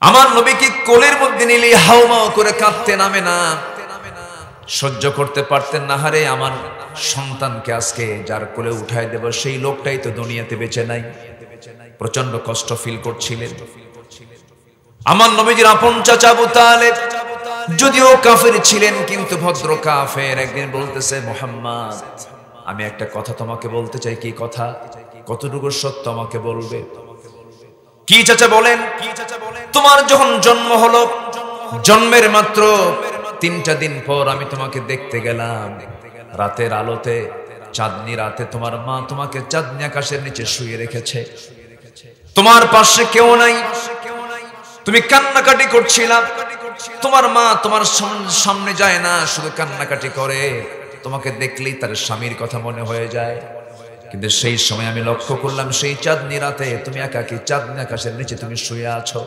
আমার নবীকে কোলের মধ্যে নিলে হাউমাউ করে কাঁদতে নামে না, সহ্য করতে পারতেন না। হারে আমার সন্তানকে আজকে যার কোলে উঠায় দেব সেই লোকটাই তো দুনিয়াতে বেঁচে নাই। প্রচন্ড কষ্ট ফিল করছিলেন। আমার নবীজির আপন চাচা আবু তালেব যদিও কাফের ছিলেন কিন্তু ভদ্র কাফের, একদিন বলতেছে, মুহাম্মদ আমি একটা কথা তোমাকে বলতে চাই। কি কথা? কতটুকু সত্য আমাকে বলবে? কি চাচা বলেন? তোমার যখন জন্ম হলো, জন্মের মাত্র 3টা দিন পর আমি তোমাকে দেখতে গেলাম। রাতের আলোতে, চাঁদনি রাতে তোমার মা তোমাকে চাঁদনি আকাশের নিচে শুয়ে রেখেছে। তোমার পাশে কেউ নাই, তুমি কান্নাকাটি করছিলা। তোমার মা তোমার সামনে যায় না, শুধু কান্নাকাটি করে। তোমাকে দেখলেই তার স্বামীর কথা মনে হয়ে যায়। কিন্তু সেই সময় আমি লক্ষ্য করলাম সেই চাঁদনি রাতে তুমি একাকী চাঁদনি আকাশের নিচে তুমি শুয়ে আছো।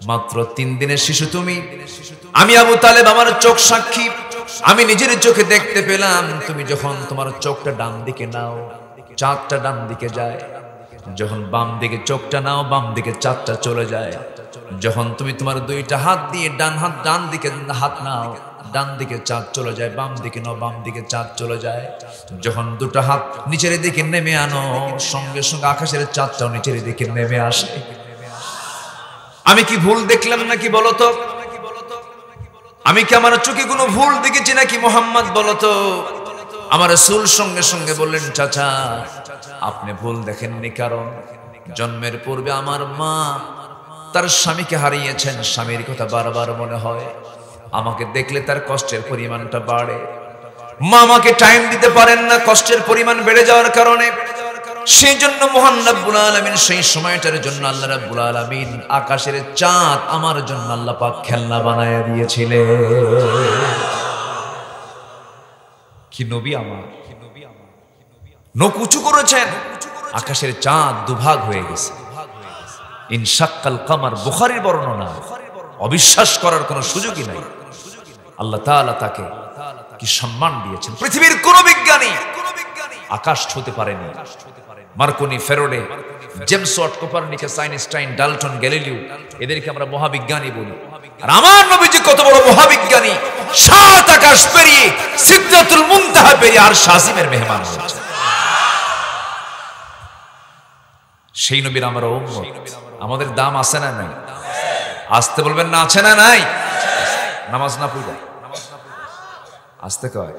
মাত্র 3 দিনের শিশু তুমি। আমি আবু তালেব, আমার চোখ সাক্ষী, আমি নিজের চোখে দেখতে পেলাম তুমি যখন তোমার চোখটা ডান দিকে নাও, চাঁদটা ডান দিকে যায়। যখন বাম দিকে চোখটা নাও, বাম দিকে চাঁদটা চলে যায়। যখন তুমি তোমার 2টা হাত দিয়ে ডান দিকে হাত নাও, ডান দিকে চাঁদ চলে যায়। বাম দিকে নাও, বাম দিকে চাঁদ চলে যায়। যখন 2টা হাত নিচের দিকে নেমে আনো, সঙ্গে সঙ্গে আকাশের চাঁদটাও নিচের দিকে নেমে আসে। আমি কি ভুল দেখলাম নাকি বলতো? আমি কি আমার চোখে কোনো ভুল দেখেছি নাকি মুহাম্মদ বলতো? আমার রাসূল সঙ্গে সঙ্গে বললেন, চাচা আপনি ভুল দেখেননি, কারণ জন্মের পূর্বে আমার মা তার স্বামীকে হারিয়েছেন। স্বামীর কথা বারবার মনে হয়। আমাকে দেখলে তার কষ্টের পরিমাণটা বাড়ে। মা আমাকে টাইম দিতে পারেন না, কষ্টের পরিমাণ বেড়ে যাওয়ার কারণে। সেই জন্য মহান রব্বুল আলামিন সেই সময়টার জন্য আল্লাহ রব্বুল আলামিন আকাশের চাঁদ আমার জন্য আল্লাহ পাক খেলনা বানায়া দিয়েছিলেন। কি নবী আমার! নখ উঁচু করেছেন, আকাশের চাঁদ দুভাগ হয়ে গেছে। ইনশাক্কাল কামার, বুখারীর বর্ণনা। অবিশ্বাস করার কোনো সুযোগই নাই। আল্লাহ তাআলা তাকে কি সম্মান দিয়েছেন। পৃথিবীর কোন বিজ্ঞানী আকাশ ছুঁতে পারেনি। Marconi, Faraday, James Watt, Copernicus, Einstein, Dalton, Galileo, এদেরকে আমরা মহাবিজ্ঞানী বলি। আর আমার নবীজি কত বড় মহাবিজ্ঞানী! 7 আকাশ পেরিয়ে সিদরাতুল মুনতাহা পেরিয়ে আর শাসিমের মেহমান হয়েছে। সেই নবীর আমরা উম্মত। আমাদের দাম আছে না নাই? আসতে বলবেন না, আছে না নাই? নামাজ না পড়া আসতে কয়।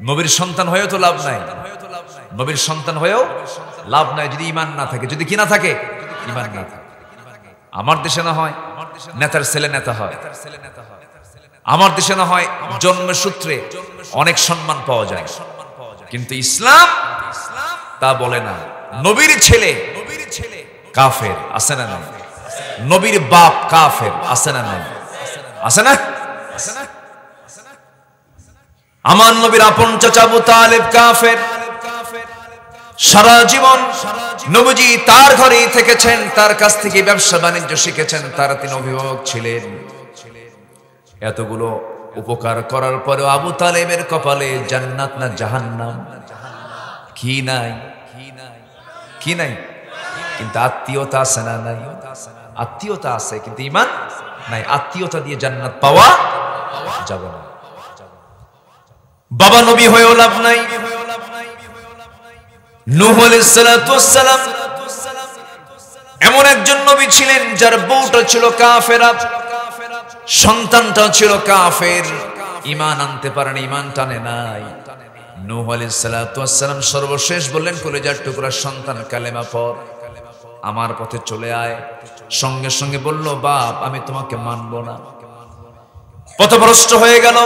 নবীর সন্তান হয়েও তো লাভ নাই। নবীর সন্তান হয়েও লাভ নাই যদি ঈমান না থাকে। যদি কি না থাকে? ঈমান না থাকে। আমার দেশে না হয় নেতার ছেলে নেতা হয়, আমার দেশে না হয় জন্মের সূত্রে অনেক সম্মান পাওয়া যায়, কিন্তু ইসলাম তা বলে না। নবীর ছেলে কাফের, আছে না নাই? নবীর বাপ কাফের, আছে না নাই? আছে না? আমার নবীর আপন চাচা আবু তালেব কাফের। সারা জীবন নবীজি তার ঘরেই থেকেছেন, তার কাছ থেকে ব্যবসা বাণিজ্য শিখেছেন। তার 3 অভিভাবক ছিলেন। এতগুলো উপকার করার পরেও আবু তালেবের কপালে জান্নাত না জাহান্নাম? কি নাই? কি নাই? কিন্তু আত্মীয়তা আছে না নাই? আত্মীয়তা আছে কিন্তু ঈমান নাই। আত্মীয়তা দিয়ে জান্নাত পাওয়া যাবে না। বাবা নবী হয়েও লাভ নাই। নূহ আলাইহিস সালাতু ওয়াস সালাম এমন একজন নবী ছিলেন যার বউটা ছিল কাফেরা, সন্তানটা ছিল কাফের। ঈমান আনতে পারেন, ঈমান টানে নাই। নূহ আলাইহিস সালাতু ওয়াস সালাম সর্বশেষ বললেন, কলেজার টুকরা সন্তান কালেমা পড়, আমার পথে চলে আয়। সঙ্গে সঙ্গে বলল, বাপ আমি তোমাকে মানব না। পথভ্রষ্ট হয়ে গেল।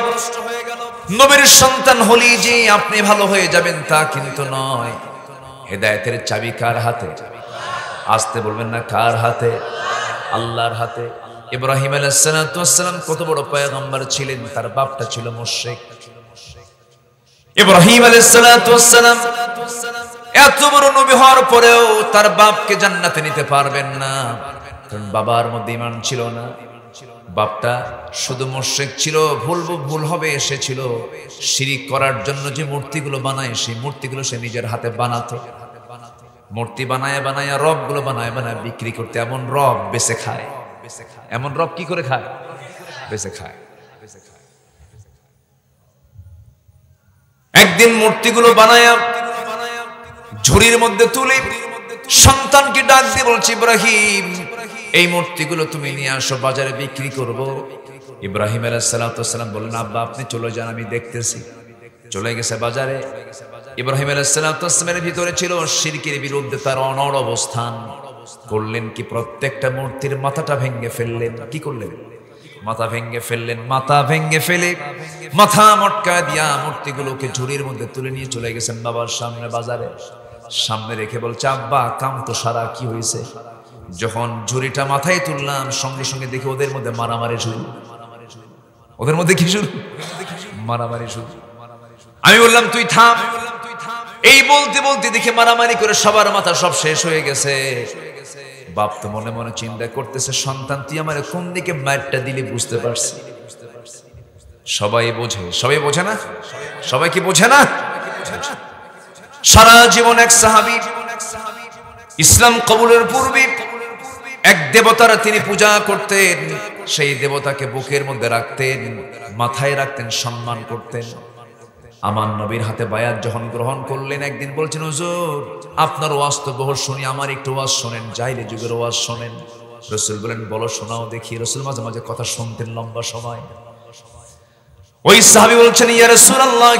নবীর সন্তান হলি যে আপনি ভালো হয়ে যাবেন তা কিন্তু নয়। হেদায়েতের চাবি কার হাতে? আসতে বলবেন না, কার হাতে? আল্লাহর হাতে। ইব্রাহিম আলাইহিস সালাতু ওয়াস সালাম কত বড় পয়গম্বর ছিলেন, তার বাপটা ছিল মুশরিক। ইব্রাহিম আলাইহিস সালাতু ওয়াস সালাম এত বড় নবী হওয়ার পরেও তার বাপকে জান্নাতে নিতে পারবেন না, কারণ বাবার মধ্যে ঈমান ছিল না। বাপটা শুধু মুশরিক ছিল। ভুল হবে, এসেছিল শিরিক করার জন্য যে মূর্তিগুলো বানায় সেই মূর্তিগুলো সে নিজের হাতে বানাতো। মূর্তি বানায় বানায় রব গুলো বানায় বানায় বিক্রি করতে, এমন রব বেচে খায়। এমন রব কি করে খায়? বেচে খায়। একদিন মূর্তিগুলো বানায়া ঝুড়ির মধ্যে তুলে সন্তানকে ডাক দিয়ে বলছে, ইব্রাহিম এই মূর্তিগুলো তুমি নিয়ে আসো, বাজারে বিক্রি করব। ইব্রাহিম আলাইহিস সালাম বললেন, আব্বা আপনি চলে যান, আমি দেখতেছি। চলে গেছে বাজারে। ইব্রাহিম আলাইহিস সালামের ভিতরে ছিল শিরকের বিরুদ্ধে তার অনড় অবস্থান। করলেন কি? প্রত্যেকটা মূর্তির মাথাটা ভেঙে ফেললেন। কি করলেন? মাথা ভেঙে ফেললেন। মাথা ভেঙে ফেলে মাথা মটকা দিয়া মূর্তিগুলোকে ঝুড়ির মধ্যে তুলে নিয়ে চলে গেছেন বাবার সামনে, বাজারে সামনে রেখে বলছে, আব্বা কাম তো সারা, কি হয়েছে? যখন ঝুড়িটা মাথায় তুললাম সঙ্গে সঙ্গে দেখি ওদের মধ্যে মারামারি শুরু। ওদের মধ্যে কি শুরু? মারামারি শুরু। আমি বললাম তুই থাম। এই বলতে বলতে দেখে মারামারি করে সবার মাথা সব শেষ হয়ে গেছে। বাপ তো মনে মনে চিন্তা করতেছে, সন্তান তুই আমার কোন দিকে মারটা দিলে বুঝতে পারছি। সবাই বোঝে, সবাই বোঝে না? সবাই কি বোঝে না? সারা জীবন এক সাহাবী ইসলাম কবুলের পূর্বে এক দেবতার তিনি পূজা করতেন। সেই দেবতাকে বুকের মধ্যে রাখতেন, মাথায় রাখতেন, সম্মান করতেন। আমার নবীর হাতে বায়াত যখন গ্রহণ করলেন, একদিন বলছেন, হুজুর আপনার ওয়াজ তো বহু শুনি, আমার একটু ওয়াজ শোনেন, জাহিলি যুগের ওয়াজ শোনেন। রাসূল বলেন, বলো শোনাও দেখি। রাসূল মাঝে মাঝে কথা শুনতেন লম্বা সময়। ওই সাহাবী বলছেন, ইয়া রাসূলুল্লাহ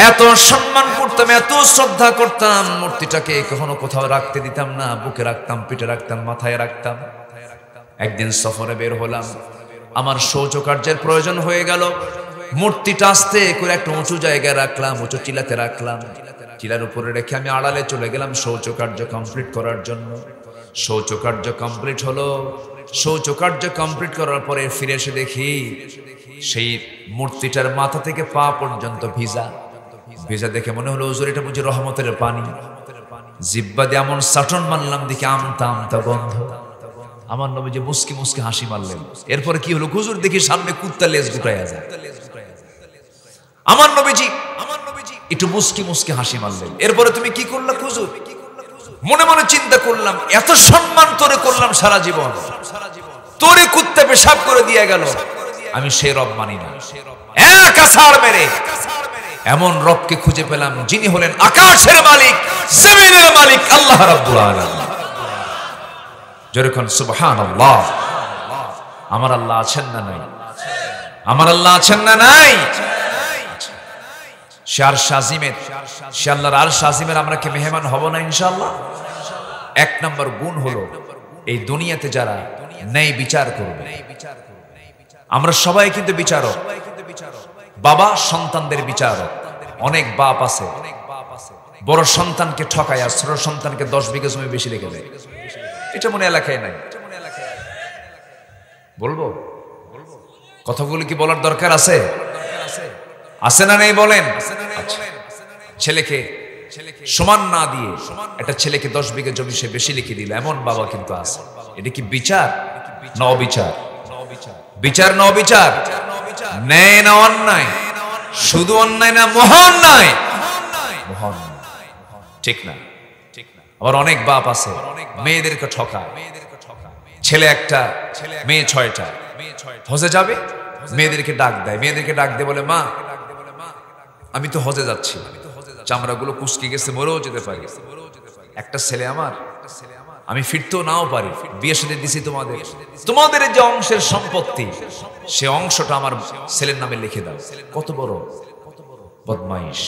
এত সম্মান করতাম, এত শ্রদ্ধা করতাম, মূর্তিটাকে কখনো কোথাও রাখতে দিতাম না, বুকে রাখতাম, পিঠে রাখতাম, মাথায় রাখতাম। একদিন সফরে বের হলাম, আমার শৌচকার্যের প্রয়োজন হয়ে গেল। মূর্তিটা আস্তে করে একটা উঁচু জায়গায় রাখলাম, উঁচু টিলাতে রাখলাম। টিলার উপরে রেখে আমি আড়ালে চলে গেলাম শৌচকার্য কমপ্লিট করার জন্য। শৌচকার্য কমপ্লিট হলো। শৌচকার্য কমপ্লিট করার পরে ফিরে এসে দেখি সেই মূর্তিটার মাথা থেকে পা পর্যন্ত ভিজা। ভিজা দেখে মনে হলো, হুজুর এটা বুঝি রহমতের পানি। জিব্বা দিয়ে এমন চাটন মারলাম, দেখি আমতা আমতা গন্ধ। আমার নবীজি মুস্কি মুস্কি হাসি মারলেন। এরপরে কি হলো? হুজুর দেখি সামনে কুত্তা লেজ গুটাইয়া যায়। আমার নবীজি একটু মুস্কি মুস্কি হাসি মারলেন। এরপরে তুমি কি করলা হুজুর? মনে মনে চিন্তা করলাম, এত সম্মান তোরে করলাম সারা জীবন, তোরে কুত্তা পেশাব করে দিয়ে গেল, আমি সে রব মানি না। এক আছাড় মেরে এমন রবকে খুঁজে পেলাম, যিনি হলেন আকাশের মালিক, জমিনের মালিক, আল্লাহ রাব্বুল আলামিন। যেরকম সুবহানাল্লাহ। আমার আল্লাহ আছেন না নাই? আমার আল্লাহ আছেন না নাই? সে আরশ আজিমের, সে আল্লাহর আরশ আজিমের আমরা কি মেহমান হব না ইনশাআল্লাহ? এক নম্বর গুণ হলো, এই দুনিয়াতে যারা ন্যায় বিচার করবে, আমরা সবাই কিন্তু বিচারক। বাবা সন্তানদের বিচারক। অনেক বাপ আছে বড় সন্তানকে ঠকায় আর ছোট সন্তানকে 10 বিঘা জমি বেশি রেখে দেয়। এটা মনে এলাকায় নাই। বলবো কথাগুলো কি বলার দরকার আছে? আছে না নেই বলেন? ছেলেকে সমান না দিয়ে একটা ছেলেকে 10 বিঘা জমি সে বেশি লিখে দিল, এমন বাবা কিন্তু আছে। এটা কি বিচার না অবিচার? বিচার না অবিচার? ন্যায় না অন্যায়? শুধু অন্যায় না মহান অন্যায়? মহান, ঠিক না? আবার অনেক বাপ আছে মেয়েদেরকে ঠকায়। ছেলে একটা, মেয়ে 6টা, হজে যাবে, মেয়েদেরকে ডাক দেয়। মেয়েদেরকে ডাক দিয়ে বলে, মা আমি তো হজে যাচ্ছি, চামড়াগুলো কুচকে গেছে, মরেও যেতে পারি। একটা ছেলে আমার, আমি ফিরতেও নাও পারি, বিয়ে সাথে দিছি তোমাদের, তোমাদের যে অংশের সম্পত্তি সে অংশটা আমার ছেলের নামে লিখে দাও। কত বড় বদমাইশ!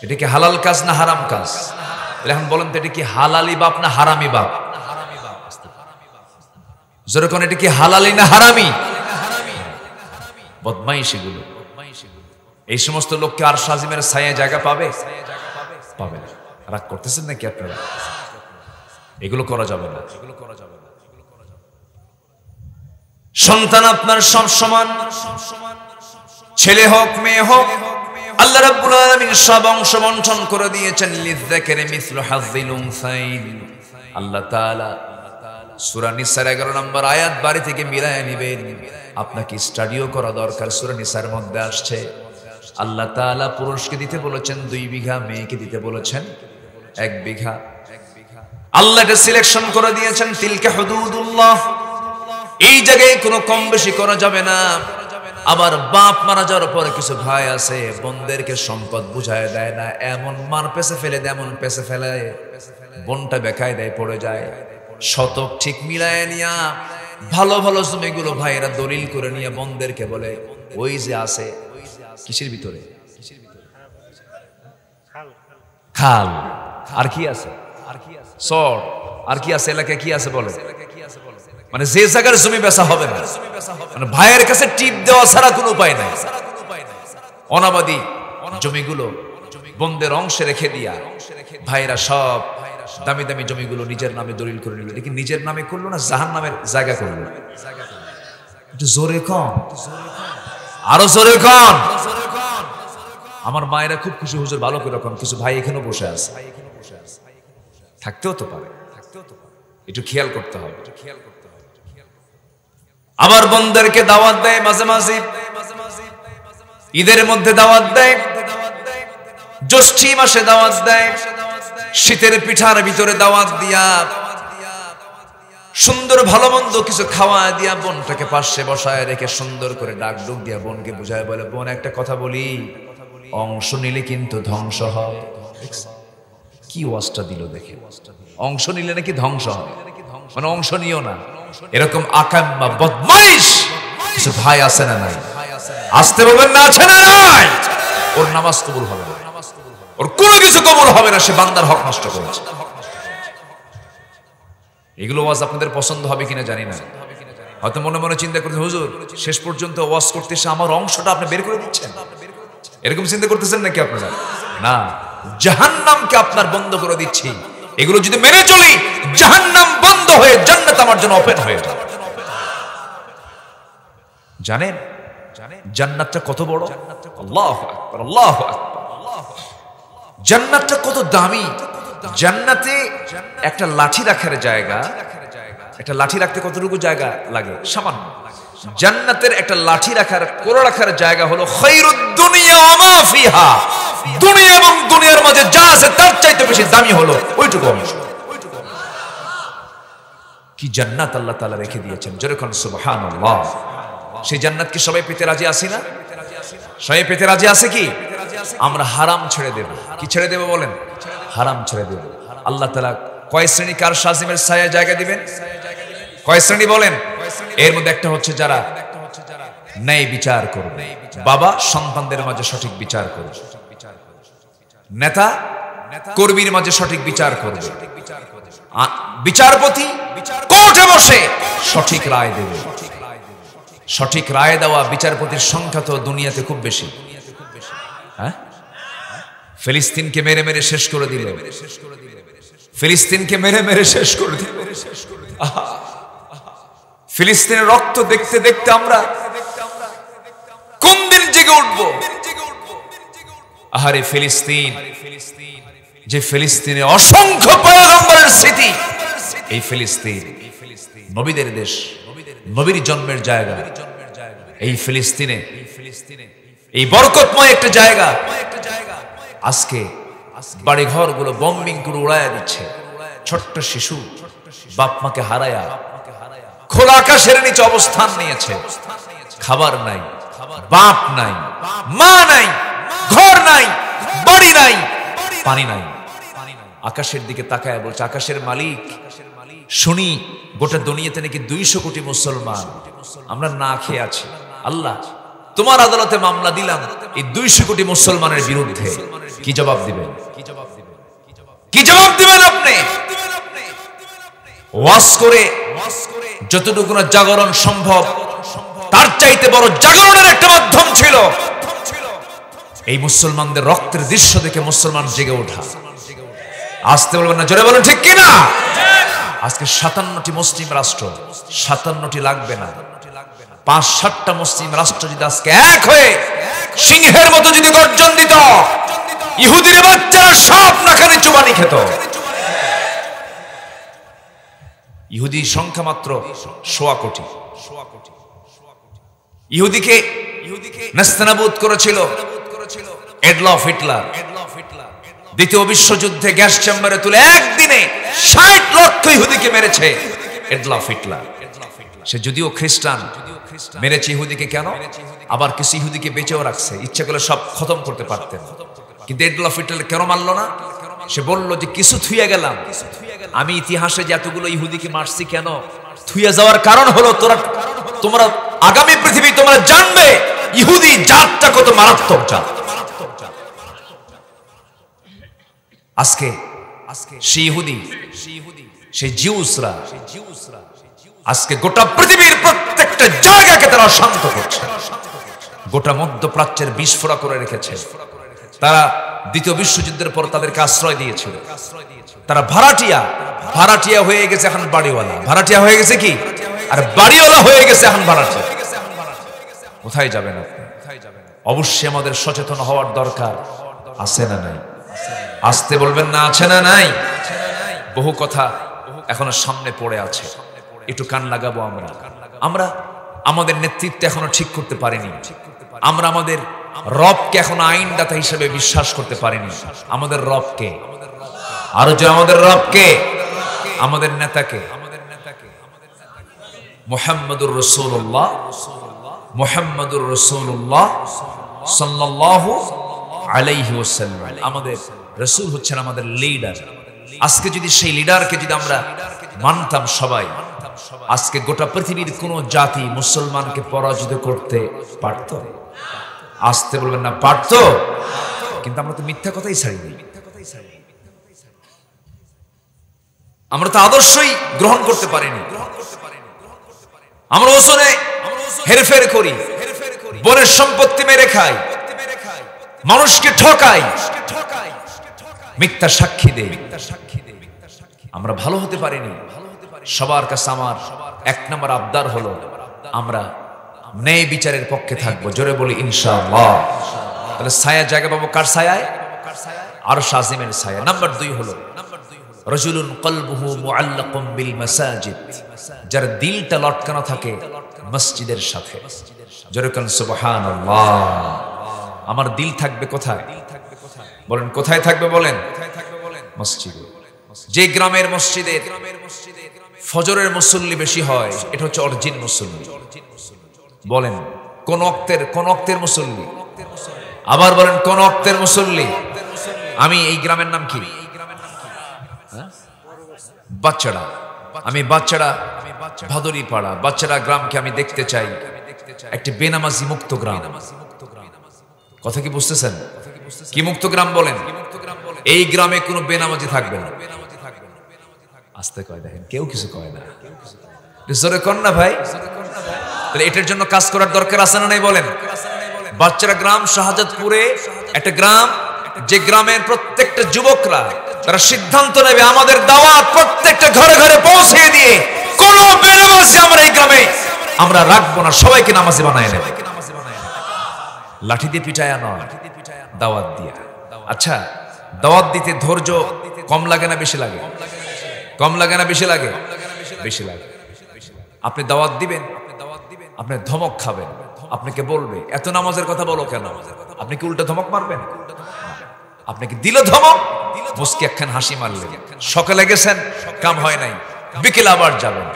এটা কি হালাল কাজ না হারাম কাজ? এখন বলেন তো, এটা কি হালালি বাপ না হারামি বাপ? যেরকম এটা কি হালালি না হারামি? বদমাইশ এগুলো। এই সমস্ত লোককে আরশ আজিমের ছায়ায় জায়গা পাবে? পাবে না। রাগ করতেছেন নাকি আপনারা? এগুলো করা যাবে না। সন্তান আপনার সব সমান, ছেলে হোক মেয়ে হোক, আল্লাহ রাব্বুল আলামিন সব অংশ বণ্টন করে দিয়েছেন। লিযযাকারি মিসলু হাযযিল উনসাইন। আল্লাহ তাআলা সূরা নিসার 11 নম্বর আয়াত বাড়ি থেকে মিলায় নেবেন। আপনাকে স্টাডিও করা দরকার। সূরা নিসার মধ্যে আসছে আল্লাহ তাআলা পুরুষকে দিতে বলেছেন 2 বিঘা, মেয়েকে দিতে বলেছেন 1 বিঘা। আল্লাহ এটা সিলেকশন করে দিয়েছেন, তিলকা হুদুদুল্লাহ, এই জায়গায় কোনো কম বেশি করা যাবে না। আবার বাপ মারা যাওয়ার পরে কিছু ভাই আছে বোনদেরকে সম্পদ বুঝায় দেয় না, এমন মার পেছে ফেলে দেয়, এমন পেছে ফেলে বোনটা বেকায় দেয়, পড়ে যায়। শতক ঠিক মিলায় নিয়া ভালো ভালো জমিগুলো ভাইয়েরা দলিল করে নিয়ে বোনদেরকে বলে ওই যে আছে কিসের ভিতরে, খাল, আর কি আছে, সর, আর কি আছে, এলাকায় কি আছে বলে, মানে যে জায়গার জমি বেচা হবে না, মানে ভাইয়ের কাছে টিপ দেওয়া ছাড়া কোনো উপায় নাই। অনাবাদী জমিগুলো বোনদের অংশে রেখে দিয়া ভাইরা সব দামি দামি জমিগুলো নিজের নামে দলিল করে নিল। দেখি নিজের নামে করলো না জাহান্নামের জায়গা করলো। একটু জোরে কন, আরো জোরে কন। আমার মায়েরা খুব খুশি, হুজুর ভালো করে কন। কিছু ভাই এখানে বসে আছে, থাকতেও তো পারে, একটু খেয়াল করতে হবে। আবার বোনদেরকে দাওয়াত দেয় মাঝে মাঝে, ঈদের মধ্যে দাওয়াত দেয়, জ্যৈষ্ঠী মাসে দাওয়াত দেয়, শীতের পিঠার ভিতরে দাওয়াত দিয়া সুন্দর ভালো মন্দ কিছু খাওয়া দিয়া বোনটাকে পাশে বসায় রেখে সুন্দর করে ডাক ডুক দিয়া বোনকে বুঝায় বলে, বোন একটা কথা বলি, অংশ নিলে কিন্তু ধ্বংস হয়। কি ওয়াজটা দিল দেখে, অংশ নিলে নাকি ধ্বংস হয়, মানে অংশ নিও না। এরকম আকাম্মা বদমাইশ কিছু ভাই আছে না নাই? আসতে বলবেন না, আছে না নাই? ওর নামাজ কবুল হবে না, ওর কোনো কিছু কবুল হবে না, সে বান্দার হক নষ্ট করেছে। এগুলো ওয়াজ আপনাদের পছন্দ হবে কিনা জানি না, হয়তো মনে মনে চিন্তা করতে, হুজুর শেষ পর্যন্ত ওয়াজ করতে এসে আমার অংশটা আপনি বের করে দিচ্ছেন, এরকম চিন্তা করতেছেন নাকি আপনারা? না, জাহান্নামকে আপনার বন্ধ করে দিচ্ছি। এগুলো যদি মেনে চলি, জাহান্নাম বন্ধ হয়ে জান্নাত আমার জন্য ওপেন হয়ে যাবে। জানেন জান্নাতটা কত বড়? আল্লাহু আকবার, আল্লাহু আকবার। জান্নাতটা কত দামি। জান্নাতে একটা লাঠি রাখার জায়গা, একটা লাঠি রাখতে কতটুকু জায়গা লাগে? সামান্য। জান্নাতের একটা লাঠি রাখার, কোড়া রাখার জায়গা হলো খায়রুদ দুনিয়া ওয়া মা ফিহা। দুনিয়া এবং দুনিয়ার মাঝে যা আছে তার চাইতে বেশি দামি হলো ওইটুকু অংশ। কি জান্নাত আল্লাহ তাআলা রেখে দিয়েছেন, যেরকম সুবহানাল্লাহ। সেই জান্নাত কি সবাই পেতে রাজি আছি না? সবাই পেতে রাজি আছে কি? আমরা হারাম ছেড়ে দেব। কি ছেড়ে দেব বলেন? হারাম ছেড়ে দেব। আল্লাহ তাআলা কয় শ্রেণী কার শাজিমের ছায়া জায়গা দিবেন? কয় শ্রেণী বলেন? এর মধ্যে একটা হচ্ছে যারা ন্যায় বিচার করবে, বাবা সন্তানদের মাঝে সঠিক বিচার করবে, নেতা কর্মীর মাঝে সঠিক বিচার করবে, বিচারপতি কোর্টে বসে সঠিক রায় দেবে। সঠিক রায় দেওয়া বিচারপতির সংখ্যা তো দুনিয়াতে খুব বেশি। হ্যাঁ, ফিলিস্তিনকে মেরে মেরে শেষ করে দিল, ফিলিস্তিনকে মেরে মেরে শেষ করে দিল। ফিলিস্তিনের রক্ত দেখতে দেখতে আমরা কোন দিন জেগে উঠব? আহারে ফিলিস্তিন, যে ফিলিস্তিনে অসংখ্য পয়গম্বরের স্মৃতি। এই ফিলিস্তিন নবীদের দেশ, নবীর জন্মের জায়গা। এই ফিলিস্তিনে, এই বরকতময় একটা জায়গা, আজকে বাড়ি ঘর গুলো বম্বিং করে উড়াইয়া দিচ্ছে। ছোট্ট শিশু বাপ মাকে হারায়া খোলা আকাশের নিচে অবস্থান নিয়েছে। খাবার নাই, বাপ নাই, মা নাই, ঘর নাই, বাড়ি নাই, পানি নাই। আকাশের দিকে তাকায় বলছে, আকাশের মালিক, শুনি গোটা দুনিয়াতে নাকি 200 কোটি মুসলমান, আমরা না খেয়ে আছি। আল্লাহ, তোমার আদালতে মামলা দিলাম এই 200 কোটি মুসলমানের বিরুদ্ধে, কি জবাব দিবেন? কি জবাব দিবেন আপনি? ওয়াজ করে যতটুকু না জাগরণ সম্ভব, তার চাইতে বড় জাগরণের একটা মাধ্যম ছিল এই মুসলমানদের রক্তের দৃশ্য দেখে মুসলমান জেগে ওঠা। আসতে বলবেন না, জোরে বলেন ঠিক কিনা? আজকে 57টি মুসলিম রাষ্ট্র, 57টি লাগবে না, 5-7টা মুসলিম রাষ্ট্র যদি আজকে এক হয়ে সিংহের মতো যদি গর্জন দিত, ইহুদির বাচ্চারা সব নাখানে চুবানি খেত। ইহুদির সংখ্যা মাত্র 1.25 কোটি। ইহুদিকে নেস্তানাবুদ করেছিল এডলফ হিটলার। দ্বিতীয় বিশ্বযুদ্ধে গ্যাস চেম্বারে তুলে একদিনে 60 লক্ষ ইহুদিকে মেরেছে এডলফ হিটলার। সে যদিও খ্রিস্টান, মেরেছে ইহুদিকে কেন? আবার কিছু ইহুদিকে বেঁচেও রাখছে, ইচ্ছা করলে সব খতম করতে পারতেন। কিন্তু এডলফ হিটলার কেন মারল না? সে বলল যে কিছু থুইয়া গেলাম, আমি ইতিহাসে যে এতগুলো ইহুদিকে মারছি কেন? থুইয়া যাওয়ার কারণ হলো তোমরা আগামী পৃথিবী তোমরা জানবে ইহুদি জাতটা কত মারাত্মক জাত। আজকে সেই ইহুদি, সেই জিউসরা আজকে গোটা পৃথিবীর প্রত্যেকটা জায়গাকে তারা শান্ত করছে, গোটা মধ্যপ্রাচ্যের বিস্ফোরক করে রেখেছে। তারা দ্বিতীয় বিশ্বযুদ্ধের পর তাদেরকে আশ্রয় দিয়েছিল। তারা ভাড়াটিয়া হয়ে গেছে এখন বাড়িওয়ালা, ভাড়াটিয়া হয়ে গেছে কি, আর বাড়িওয়ালা হয়ে গেছে এখন ভাড়াটিয়া। কোথায় যাবেন আপনি? অবশ্যই আমাদের সচেতন হওয়ার দরকার আছে না নাই? আসতে বলবেন না, আছে না নাই? বহু কথা এখনো সামনে পড়ে আছে, একটু কান লাগাবো। আমরা আমাদের নেতৃত্ব এখনো ঠিক করতে পারিনি। আমরা আমাদের রবকে এখনো আইনদাতা হিসেবে বিশ্বাস করতে পারিনি। আমাদের রবকে, আরো যে আমাদের রবকে, আমাদের নেতাকে, মুহাম্মদুর রাসূলুল্লাহ, মুহাম্মদুর রাসূলুল্লাহ সাল্লাল্লাহু আলাইহি ওয়াসাল্লাম। আমাদের রাসূল হচ্ছেন আমাদের লিডার। আজকে যদি সেই লিডারকে যদি আমরা মানতাম সবাই, আজকে গোটা পৃথিবীর কোন জাতি মুসলমানকে পরাজিত করতে পারত? আসতে বলবেন না, পারত। কিন্তু আমরা তো মিথ্যা কথাই ছাড়িনি, আমরা তো আদর্শই গ্রহণ করতে পারিনি। আমরা ওজনে হেরফের করি, বনের সম্পত্তি মেরে খাই, মানুষকে ঠকাই, মিথ্যা সাক্ষী দেই। আমরা ভালো হতে পারিনি। সবার কাছে আমার এক নম্বর আবদার হলো আমরা ন্যায় বিচারের পক্ষে থাকবো। জোরে বলি ইনশাআল্লাহ। তাহলে ছায়া জায়গা পাবো কার ছায়ায়? আরশ আজিমের ছায়া। নাম্বার 2 হলো রাজুলুন কলবুহু মুআল্লাকুম বিল মাসাজিদ, যার দিলটা লটকানো থাকে মসজিদের সাথে। জোরে বলেন সুবহানাল্লাহ। আমার দিল থাকবে কোথায়? বলেন কোথায় থাকবে? বলেন মসজিদে। যে গ্রামের মসজিদে ফজরের মুসল্লি বেশি হয়, এটা হচ্ছে অরিজিন মুসল্লি। বলেন কোন ওয়াক্তের মুসল্লি? আবার বলেন কোন ওয়াক্তের মুসল্লি? আমি এই গ্রামের নাম কি? বাচ্চাড়া। আমি বাচ্চাড়া ভাদুরী পাড়া, বাচ্চাড়া গ্রামকে আমি দেখতে চাই একটি বেনামাজি মুক্ত গ্রাম। কথা কি বুঝতেছেন? কি মুক্ত গ্রাম? বলেন এই গ্রামে কোনো বেনামাজি থাকবে না। আস্তে কয়, দেখেন কেউ কিছু কয় না, জোরে কর না ভাই। তাহলে এটার জন্য কাজ করার দরকার আছে না নাই? বলেন। বাচ্চারা গ্রাম শাহজাদপুরে একটা গ্রাম, যে গ্রামের প্রত্যেকটা যুবকরা তারা সিদ্ধান্ত নেবে আমাদের দাওয়াত প্রত্যেকটা ঘরে ঘরে পৌঁছে দিয়ে কোন বেনামাজি আমরা এই গ্রামে আমরা রাখবো না, সবাইকে নামাজি বানায় নেবে। লাঠি দিয়ে পিটায়া নয়, দাওয়াত দিয়া। আচ্ছা, দাওয়াত দিতে ধৈর্য কম লাগে না বেশি লাগে? কম লাগে না বেশি লাগে? বেশি লাগে। আপনি দাওয়াত দিবেন, আপনি ধমক খাবেন, আপনাকে বলবে এত নামাজের কথা বলো কেন? আপনি কি উল্টা ধমক মারবেন? আপনাকে দিল ধমক, মুস্কি একখান হাসি মারলেন। সকালে গেছেন, কাম হয় নাই, বিকেলে আবার যাবেন।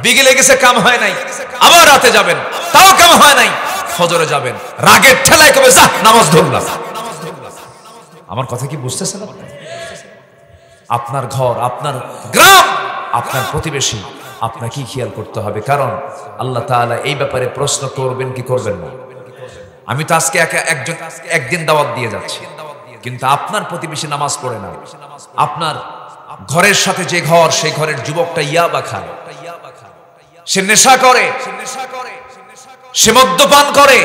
বিকেলে গেছে, কাম হয় নাই, আবার রাতে যাবেন, তাও কাম হয় নাই, ফজরে যাবেন। রাগের ঠেলায় কবে যা নামাজ ধরলাম। আমার কথা কি বুঝতেছেন? আপনার ঘর, আপনার গ্রাম, আপনার প্রতিবেশী আপনাকে খেয়াল করতে হবে। কারণ আল্লাহ তাআলা এই ব্যাপারে প্রশ্ন করবেন কি করবেন না? আমি তো আজকে একদিন দাওয়াত দিয়ে যাচ্ছি, কিন্তু আপনার প্রতিবেশী নামাজ পড়ে না। আপনার ঘরের সাথে যে ঘর, সেই ঘরের যুবকটা ইয়াবা খায়, সে নেশা করে, সে মদ্যপান করে।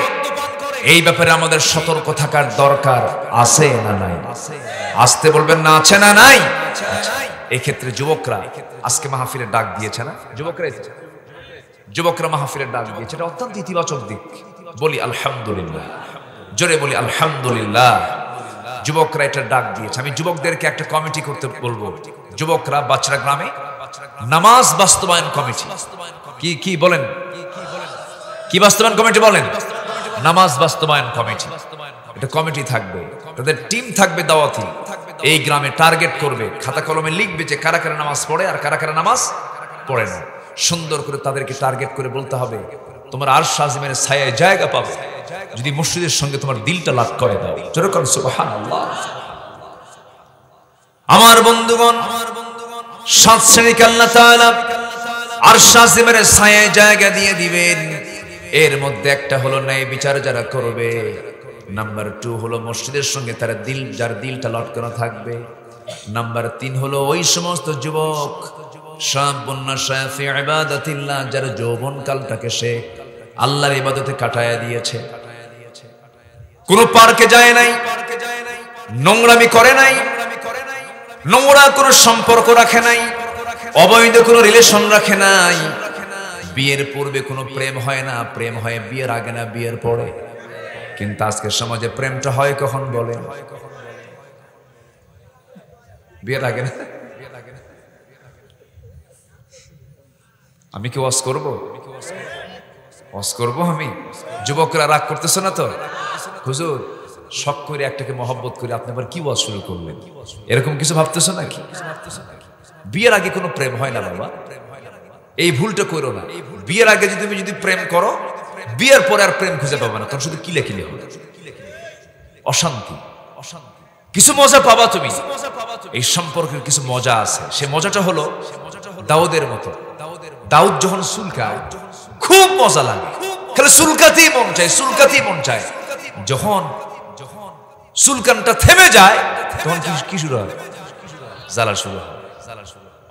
এই ব্যাপারে আমাদের সতর্ক থাকার দরকার আছে না নাই? আসতে বলবেন না, আছে না নাই? এই ক্ষেত্রে যুবকরা আজকে মাহফিলের ডাক দিয়েছে না? যুবকরা মাহফিলের ডাক দিয়েছে, এটা অত্যন্ত ইতিবাচক দিক। বলি আলহামদুলিল্লাহ, জোরে বলি আলহামদুলিল্লাহ। যুবকরা এটা ডাক দিয়েছে। আমি যুবকদেরকে একটা কমিটি করতে বলবো। যুবকরা বাচ্চারা গ্রামে নামাজ বাস্তবায়ন কমিটি। কি বলেন? কি বাস্তবায়ন কমিটি? বলেন নামাজ বাস্তবায়ন কমিটি। এটা কমিটি থাকবে, তাদের টিম থাকবে দাওয়াতি। এই গ্রামে টার্গেট করবে, খাতা কলমে লিখবে যে কারা কারা নামাজ পড়ে আর কারা কারা নামাজ পড়ে না। সুন্দর করে তাদেরকে টার্গেট করে বলতে হবে তোমার আরশ আজিমের ছায়ায় জায়গা পাবে যদি মসজিদের সঙ্গে তোমার দিলটা লাগ করে দাও। যেরকম সুবহানাল্লাহ। আমার বন্ধুগণ, 7 শ্রেণীকে আল্লাহ তাআলা আরশ আজিমের ছায়ায় জায়গা দিয়ে দিবেন। এর মধ্যে একটা হলো ন্যায় বিচার যারা করবে, নাম্বার 2 হলো মসজিদের সঙ্গে তার যার দিলটা লটকানো থাকবে, নাম্বার 3 হলো ওই সমস্ত যুবক যার যৌবন কালটাকে সে আল্লাহর ইবাদতে কাটায়া দিয়েছে, কোন পার্কে যায় নাই, নোংরামি করে নাই, নোংরা কোন সম্পর্ক রাখে নাই, অবৈধ কোন রিলেশন রাখে নাই, বিয়ের পূর্বে কোনো প্রেম হয় না, প্রেম হয় বিয়ের আগে না বিয়ের পরে। কিন্তু আজকের সমাজে প্রেমটা হয় কখন বলে? বিয়ের আগে না। আমি কি ওয়াজ করব? ওয়াজ করব আমি? যুবকরা রাগ করতেছ না তো? হুজুর শখ করে একটাকে মহব্বত করে আপনি আবার কি ওয়াজ শুরু করলেন, এরকম কিছু ভাবতেছ নাকি? বিয়ের আগে কোনো প্রেম হয় না বাবা, এই ভুলটা করো না। বিয়ের আগে যদি তুমি প্রেম করো, বিয়ের পরে আর প্রেম খুঁজে পাবে না, তখন শুধু কিলে কিলে হবে, অশান্তি। কিছু মজা পাবা তুমি, এই সম্পর্কের কিছু মজা আছে। সে মজাটা হলো দাউদের মতো। দাউদ যখন চুলকায় খুব মজা লাগে, খালি চুলকাতেই মন চায়, চুলকাতেই মন চায়। যখন চুলকানটা থেমে যায় তখন কি শুরু হয়? জ্বালা শুরু হয়।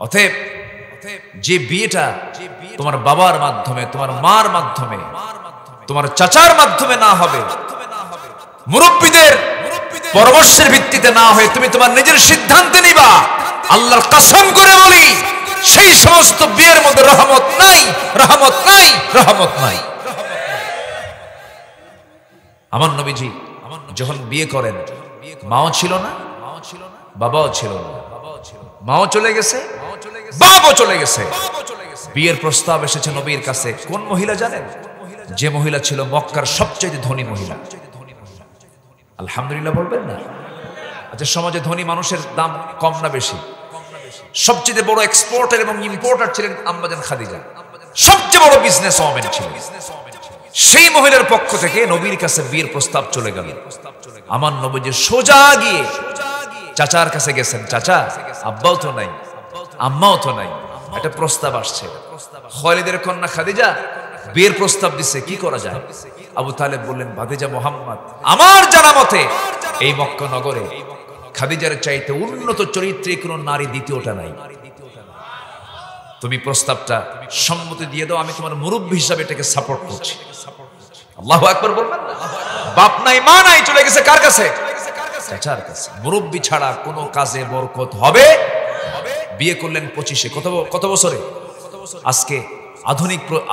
অতএব যে বিয়েটা তোমার বাবার মাধ্যমে, তোমার মার মাধ্যমে, তোমার চাচার মাধ্যমে না হবে, মুরব্বীদের পরামর্শের ভিত্তিতে না হয়ে তুমি তোমার নিজের সিদ্ধান্তে নিবা, আল্লাহর কসম করে বলি সেই সমস্ত বিয়ের মধ্যে রহমত নাই, রহমত নাই, রহমত নাই। আমার নবীজি যখন বিয়ে করেন, মাও ছিল না, বাবাও ছিল না, মাও চলে গেছে, বাবাও চলে গেছে। বিয়ের প্রস্তাব এসেছে নবীর কাছে। কোন মহিলা জানেন? যে মহিলা ছিল মক্কার সবচেয়ে ধনী মহিলা। আলহামদুলিল্লাহ বলবেন না? আচ্ছা, সমাজে ধনী মানুষের দাম কম না বেশি? সবচেয়ে বড় এক্সপোর্টার এবং ইম্পোর্টার ছিলেন আম্মাজান খাদিজা, সবচেয়ে বড় বিজনেস ওম্যান ছিলেন। সেই মহিলার পক্ষ থেকে নবীর কাছে বিয়ের প্রস্তাব চলে গেল। আমার নবীজি সোজা গিয়ে চাচার কাছে গেছেন। চাচা, আব্বাও তো নাই, আম্মাও তো নাই, একটা প্রস্তাব আসছে। খালিদের কন্যা খাদিজা বিয়ের প্রস্তাব দিচ্ছে, কি করা যায়? আবু তালেব বললেন, ভাতিজা মুহাম্মদ, আমার জানা মতে এই মক্কা নগরে খাদিজার চাইতে উন্নত চরিত্রে কোন নারী দ্বিতীয়টা নাই। তুমি প্রস্তাবটা সম্মতি দিয়ে দাও, আমি তোমার মুরব্বী হিসাবে এটাকে সাপোর্ট করছি। আল্লাহু আকবার বলবেন না? বাপ নাই, মা নাই, চলে গেছে কার কাছে? চাচার কাছে। মুরব্বী ছাড়া কোনো কাজে বরকত হবে? বিয়ে করলেন 25-এ, কত বছরে? আজকে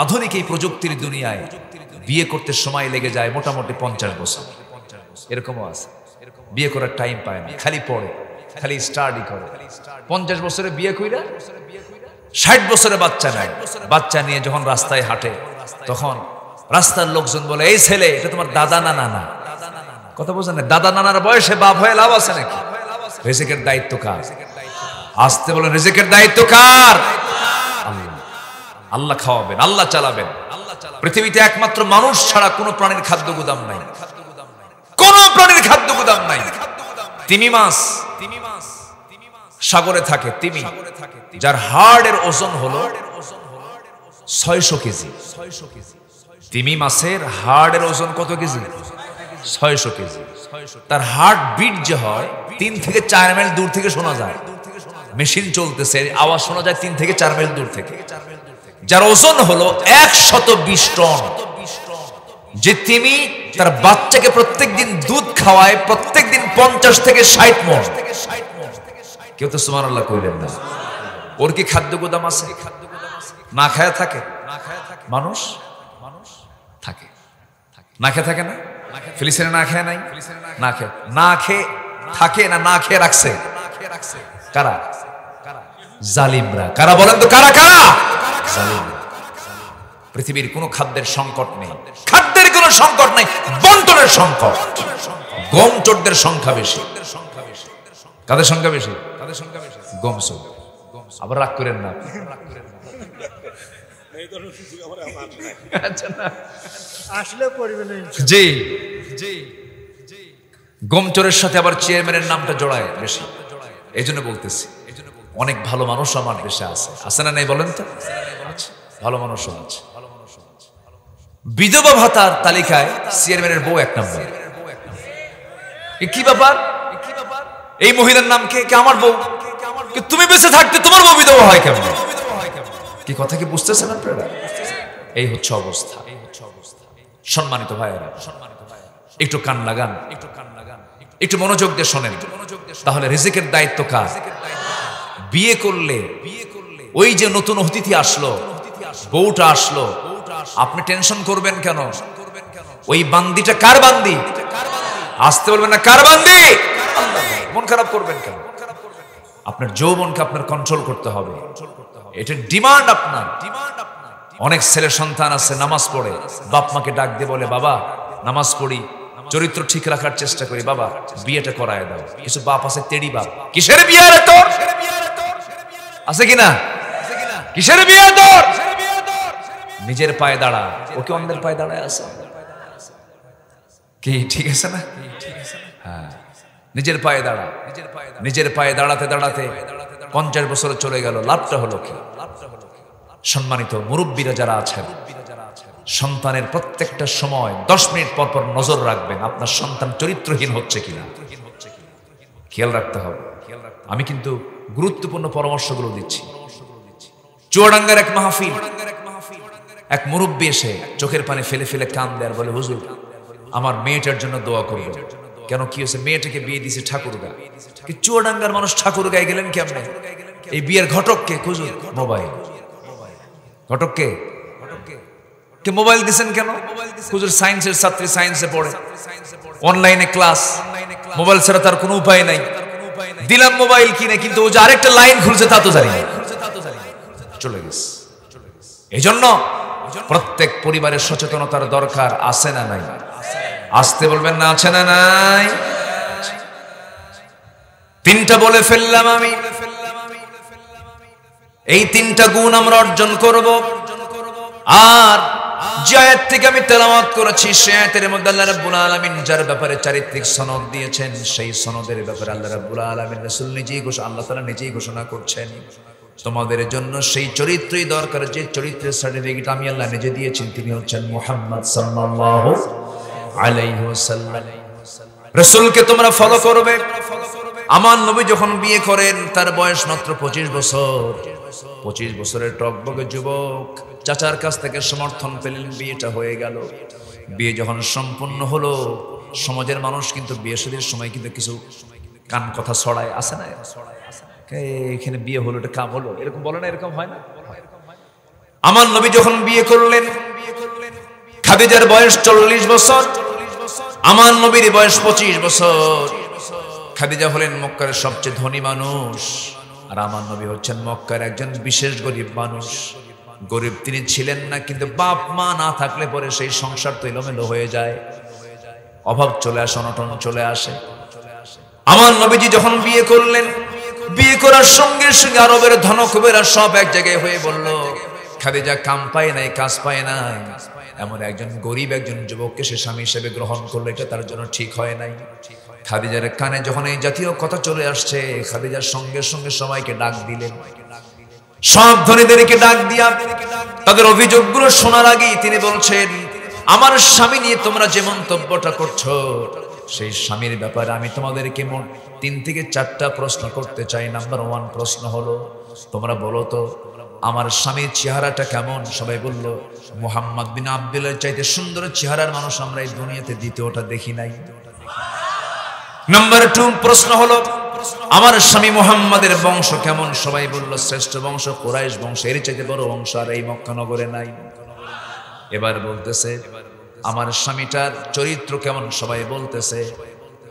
আধুনিক এই প্রযুক্তির দুনিয়ায় বিয়ে করতে সময় লেগে যায় মোটামুটি 50 বছর। এরকমও আছে বিয়ে করার টাইম পায় না, খালি পড়ে, খালি স্টাডি করে। 50 বছরে বিয়ে কইরা 60 বছরে বাচ্চা নেয়। বাচ্চা নিয়ে যখন রাস্তায় হাঁটে তখন রাস্তার লোকজন বলে, এই ছেলে এটা তোমার দাদা না নানা। কথা বোঝেন না? দাদা নানার বয়সে বাপ হয়ে লাভ আছে নাকি? রিজিকের দায়িত্ব কার? আসতে বলেন, রিজিকের দায়িত্ব কার? আল্লাহ। আল্লাহ খাওয়াবেন, আল্লাহ চালাবেন। পৃথিবীতে একমাত্র মানুষ ছাড়া কোনো প্রাণীর খাদ্য গুদাম নাই, কোন প্রাণীর খাদ্য গুদাম নাই। তিমি মাছ সাগরে থাকে, তিমি, যার হাড়ের ওজন হলো 600 কেজি। তিমি মাছের হাড়ের ওজন কত কেজি? 600 কেজি। তার হার্ট বিট যে হয় 3 থেকে 4 মাইল দূর থেকে শোনা যায়। মেশিন চলতেছে, আওয়াজ শোনা যায় 3 থেকে 4 মাইল দূর থেকে। যার ওজন হলো 120 টন। যে তিমি তার বাচ্চাকে প্রত্যেকদিন দুধ খাওয়ায়, প্রত্যেকদিন 50 থেকে 60 মণ। কেউ তো সুবহানাল্লাহ কইলেন না? ওর কি খাদ্য গোদাম আছে? না খায় থাকে মানুষ? থাকে, না খেয়ে থাকে না? ফিলিস্তিনে না খেয়ে নাই? না খেয়ে, না খেয়ে থাকে না, না খেয়ে রাখছে কারা? জালিমরা। কারা বলেন তো? কারা কারা? জালিমরা। পৃথিবীর কোনো খাদ্যের সংকট নেই, খাদ্যের কোনো সংকট নেই, বন্টনের সংকট। গম চোরদের সংখ্যা বেশি। কাদের সংখ্যা বেশি? গম চোর। আবার রাগ করেন না। আচ্ছা না, আসলে করবে না। জি জি, গম চোরের সাথে আবার চেয়ারম্যানের নামটা জড়ায় বেশি, এই জন্য বলতেছি। অনেক ভালো মানুষ আমার দেশে আছে না নাই বলেন তো? ভালো মানুষও আছে। বিধবা ভাতার তালিকায় চেয়ারম্যানের বউ এক নম্বর। কি ব্যাপার? এই মহিলার নাম কে? আমার বউ। তুমি বেঁচে থাকতে তোমার বউ বিধবা হয় কেমন? কি কথা কি বুঝতেছেন আপনারা? এই হচ্ছে অবস্থা। সম্মানিত ভাইয়েরা, একটু কান লাগান, একটু মনোযোগ দিয়ে শোনেন, তাহলে রিজিকের দায়িত্ব কার? বিয়ে করলে ওই যে নতুন অতিথি আসলো, বউটা আসলো, আপনি টেনশন করবেন কেন? ওই বান্দিটা কার বান্দি? আসতে বলবেন না কার বান্দি? মন খারাপ করবেন কেন? আপনার যৌবনকে আপনার কন্ট্রোল করতে হবে, এটা ডিমান্ড আপনার। অনেক ছেলে সন্তান আছে নামাজ পড়ে, বাপ মাকে ডাক দিয়ে বলে বাবা নামাজ পড়ি, চরিত্র ঠিক রাখার চেষ্টা করি, বাবা বিয়েটা করায় দাও। কিছু বাপ আছে তেড়ি বাপ, কিসের বিয়ে রে তোর? আছে কিনা? কিসের বিয়ে তোর? নিজের পায়ে দাঁড়া, ওকে অন্যের পায়ে দাঁড়ায় আছে কি? ঠিক আছে না? হ্যাঁ, নিজের পায়ে দাঁড়া। নিজের পায়ে দাঁড়াতে দাঁড়াতে 50 বছর চলে গেল, লাভটা হলো কি? সম্মানিত মুরব্বীরা যারা আছেন, সন্তানের প্রত্যেকটা সময় 10 মিনিট পর পর নজর রাখবেন আপনার সন্তান চরিত্রহীন হচ্ছে কিনা, খেয়াল রাখতে হবে। আমি কিন্তু গুরুত্বপূর্ণ পরামর্শগুলো দিচ্ছি। চুয়াডাঙ্গার এক মাহফিল, এক মুরব্বী এসে চোখের পানি ফেলে ফেলে কান দেয় আর বলে হুজুর আমার মেয়েটার জন্য দোয়া করবেন। কেন, কি হয়েছে? মেয়েটাকে বিয়ে দিয়েছে ঠাকুরগা। চুয়াডাঙ্গার মানুষ ঠাকুরগায় গেলেন কেমনে? এই বিয়ের ঘটককে হুজুর মোবাইল, ঘটককে কে মোবাইল দিছেন কেন? হুজুর সায়েন্সের ছাত্রী, সায়েন্সে পড়ে, অনলাইনে ক্লাস, মোবাইল ছাড়া তার কোনো উপায় নাই। দিলাম মোবাইল কিনে, কিন্তু ও যে আরেকটা লাইন খুলছে তা তো জানি না, চলে গেছে। এই জন্য প্রত্যেক পরিবারের সচেতনতার দরকার আছে না নাই? আসতে বলবেন না, আছে না নাই? 3টা বলে ফেললাম আমি, এই 3টা গুণ আমরা অর্জন করব। আর যে আয়াত থেকে আমি তেলাওয়াত করেছি সে আয়াতের মধ্যে আল্লাহ রাব্বুল আলামিন যার ব্যাপারে চারিত্রিক সনদ দিয়েছেন, সেই সনদের ব্যাপারে আল্লাহ রাব্বুল আলামিন রাসূল নিজেই আল্লাহ তাআলা নিজেই ঘোষণা করছেন তোমাদের জন্য সেই চরিত্রই দরকার, যে চরিত্রের সার্টিফিকেট আমি আল্লাহ নিজে দিয়েছি, তিনি হচ্ছেন মুহাম্মদ সাল্লাল্লাহু আলাইহি ওয়াসাল্লাম। রাসূলকে তোমরা ফলো করবে। আমার নবী যখন বিয়ে করেন তার বয়স মাত্র 25 বছর। 25 বছরের টকবকে যুবক চাচার কাছ থেকে সমর্থন পেলেন, বিয়েটা হয়ে গেল। বিয়ে যখন সম্পূর্ণ হলো, সমাজের মানুষ কিন্তু বিয়ে শাদীর সময় কিন্তু কিছু কান কথা ছড়ায়, আছে না? এখানে বিয়ে হলো, এটা কাম হলো, এরকম বলে না? এরকম হয় না? আমার নবী যখন বিয়ে করলেন, খাদিজার বয়স 40 বছর, আমার নবীর বয়স 25 বছর। খাদিজা হলেন মক্কার সবচেয়ে ধনী মানুষ, আর আমার নবী হচ্ছেন মক্কার একজন বিশেষ গরিব মানুষ। গরিব তিনি ছিলেন না, কিন্তু বাপ মা না থাকলে পরে সেই সংসার তো এলোমেলো হয়ে যায়, অভাব চলে আসে, অনটন চলে আসে। আমার নবীজি যখন বিয়ে করলেন, বিয়ে করার সঙ্গে সঙ্গে আরবের ধনকুবেরা সব এক জায়গায় হয়ে বলল খাদিজা কাম পায় নাই, কাজ পায় নাই, এমন একজন গরিব একজন যুবককে সে স্বামী হিসেবে গ্রহণ করলো, এটা তার জন্য ঠিক হয় নাই। খাদিজার কানে যখন এই জাতীয় কথা চলে আসছে, খাদিজার সঙ্গে সঙ্গে সবাইকে ডাক দিলেন, সব ধনীদেরকে ডাক দিয়া তাদের অভিযোগগুলো শোনার আগেই তিনি বলছেন আমার স্বামী নিয়ে তোমরা যে মন্তব্যটা করছো, সেই স্বামীর ব্যাপারে আমি তোমাদেরকে মোট 3 থেকে 4টা প্রশ্ন করতে চাই। নাম্বার 1 প্রশ্ন হলো, তোমরা বলো তো আমার স্বামীর চেহারাটা কেমন? সবাই বলল মুহাম্মদ বিন আব্দুল্লাহর চাইতে সুন্দর চেহারার মানুষ আমরা এই দুনিয়াতে দ্বিতীয়টা দেখি নাই। নাম্বার 2 প্রশ্ন হলো, আমার স্বামী মুহাম্মাদের বংশ কেমন? সবাই বলল শ্রেষ্ঠ বংশ কুরাইশ বংশ, এর চাইতে বড় বংশ আর এই মক্কা নগরে নাই। এবার বলতেছে আমার স্বামীটার চরিত্র কেমন? সবাই বলতেছে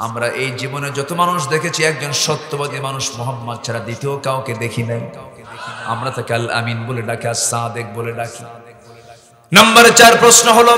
আমরা এই জীবনে যত মানুষ দেখেছি একজন সত্যবাদী মানুষ মুহাম্মদ ছাড়া দ্বিতীয় কাউকে দেখি নাই। আমরা তাকে আল আমিন বলে ডাকি, আর সাদেক বলে ডাকি। নাম্বার 4 প্রশ্ন হলো,